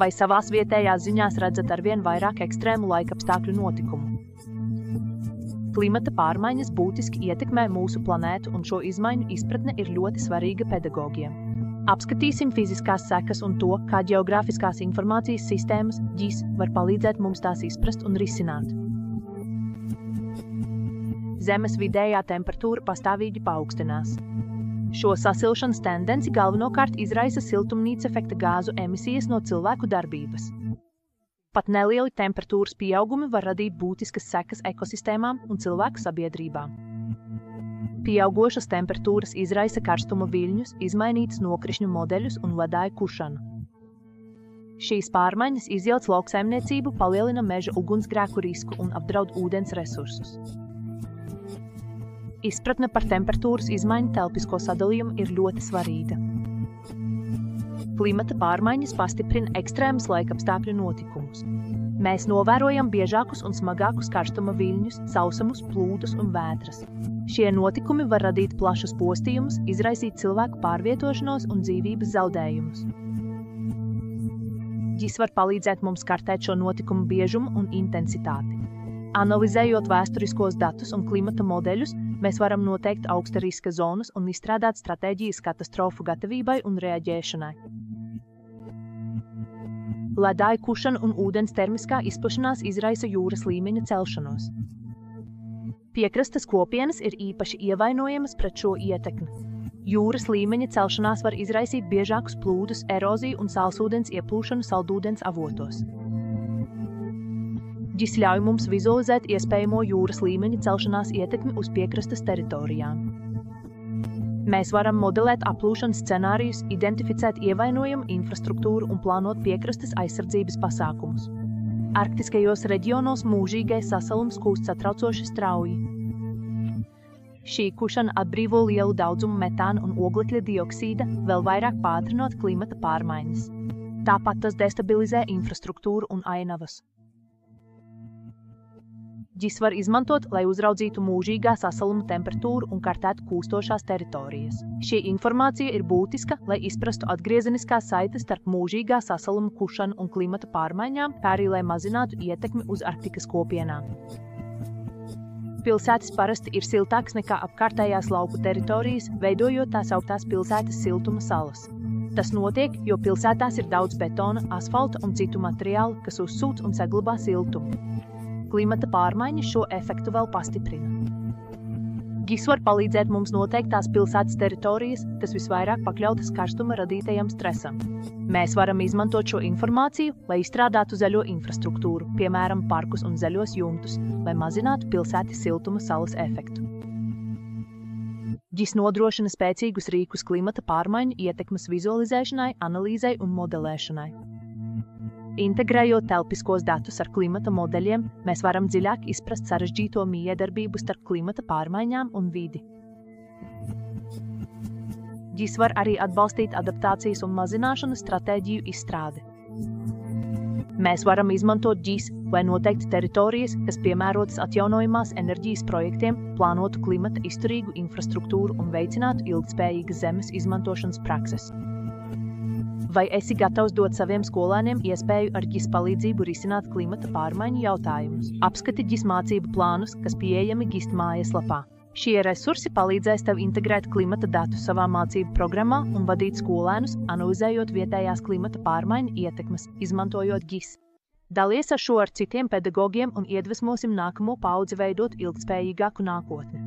Vai savās vietējās ziņās redzat arvien vairāk ekstrēmu laikapstākļu notikumu? Klimata pārmaiņas būtiski ietekmē mūsu planētu, un šo izmaiņu izpratne ir ļoti svarīga pedagogiem. Apskatīsim fiziskās sekas un to, kā ģeogrāfiskās informācijas sistēmas GIS var palīdzēt mums tās izprast un risināt. Zemes vidējā temperatūra pastāvīgi paaugstinās. Šo sasilšanas tendenci galvenokārt izraisa siltumnīca efekta gāzu emisijas no cilvēku darbības. Pat nelieli temperatūras pieaugumi var radīt būtiskas sekas ekosistēmām un cilvēku sabiedrībām. Pieaugošas temperatūras izraisa karstuma viļņus, izmainītas nokrišņu modeļus un ledāju kušanu. Šīs pārmaiņas izjauc lauksaimniecību, palielina meža ugunsgrēku risku un apdraud ūdens resursus. Izpratne par temperatūras izmaiņu telpisko sadalījumu ir ļoti svarīga. Klimata pārmaiņas pastiprina ekstrēmas laikapstākļu notikumus. Mēs novērojam biežākus un smagākus karstuma viļņus, sausumus, plūdus un vētras. Šie notikumi var radīt plašus postījumus, izraisīt cilvēku pārvietošanos un dzīvības zaudējumus. GIS var palīdzēt mums kartēt šo notikumu biežumu un intensitāti. Analizējot vēsturiskos datus un klimata modeļus, mēs varam noteikt augsta riska zonas un izstrādāt stratēģijas katastrofu gatavībai un reaģēšanai. Ledāju kušana un ūdens termiskā izplašanās izraisa jūras līmeņa celšanos. Piekrastes kopienas ir īpaši ievainojamas pret šo ietekmi. Jūras līmeņa celšanās var izraisīt biežākus plūdus, eroziju un sālsūdens ieplūšanu saldūdens avotos. GIS ļauj mums vizualizēt iespējamo jūras līmeņa celšanās ietekmi uz piekrastes teritorijām. Mēs varam modelēt aplūšanas scenārijus, identificēt ievainojumu infrastruktūru un plānot piekrastes aizsardzības pasākumus. Arktiskajos reģionos mūžīgais sasalums kūst satraucoši strauji. Šī kušana atbrīvo lielu daudzumu metāna un oglekļa dioksīda, vēl vairāk pātrinot klimata pārmaiņas. Tāpat tas destabilizē infrastruktūru un ainavas. GIS var izmantot, lai uzraudzītu mūžīgā sasaluma temperatūru un kartētu kūstošās teritorijas. Šī informācija ir būtiska, lai izprastu atgriezeniskās saites starp mūžīgā sasaluma kušanu un klimata pārmaiņām, kā arī lai mazinātu ietekmi uz Arktikas kopienām. Pilsētas parasti ir siltākas nekā apkārtējās lauku teritorijas, veidojot tās augtās pilsētas siltuma salas. Tas notiek, jo pilsētās ir daudz betona, asfalta un citu materiālu, kas uzsūc un saglabā siltumu. Klimata pārmaiņas šo efektu vēl pastiprina. GIS var palīdzēt mums noteikt tās pilsētas teritorijas, kas visvairāk pakļautas karstuma radītajam stresam. Mēs varam izmantot šo informāciju, lai izstrādātu zaļo infrastruktūru, piemēram, parkus un zaļos jumtus, lai mazinātu pilsētas siltuma salas efektu. GIS nodrošina spēcīgus rīkus klimata pārmaiņu ietekmes vizualizēšanai, analīzei un modelēšanai. Integrējot telpiskos datus ar klimata modeļiem, mēs varam dziļāk izprast sarežģīto miedarbību starp klimata pārmaiņām un vidi. GIS var arī atbalstīt adaptācijas un mazināšanas stratēģiju izstrādi. Mēs varam izmantot GIS, lai noteiktu teritorijas, kas piemērotas atjaunojamās enerģijas projektiem, plānotu klimata izturīgu infrastruktūru un veicinātu ilgtspējīgas zemes izmantošanas prakses. Vai esi gatavs dot saviem skolēniem iespēju ar GIS palīdzību risināt klimata pārmaiņu jautājumus? Apskati GIS mācību plānus, kas pieejami GIS mājaslapā. Šie resursi palīdzēs tev integrēt klimata datus savā mācību programmā un vadīt skolēnus, analizējot vietējās klimata pārmaiņu ietekmes, izmantojot GIS. Dalies ar šo ar citiem pedagogiem un iedvesmosim nākamo paudzi veidot ilgtspējīgāku nākotni.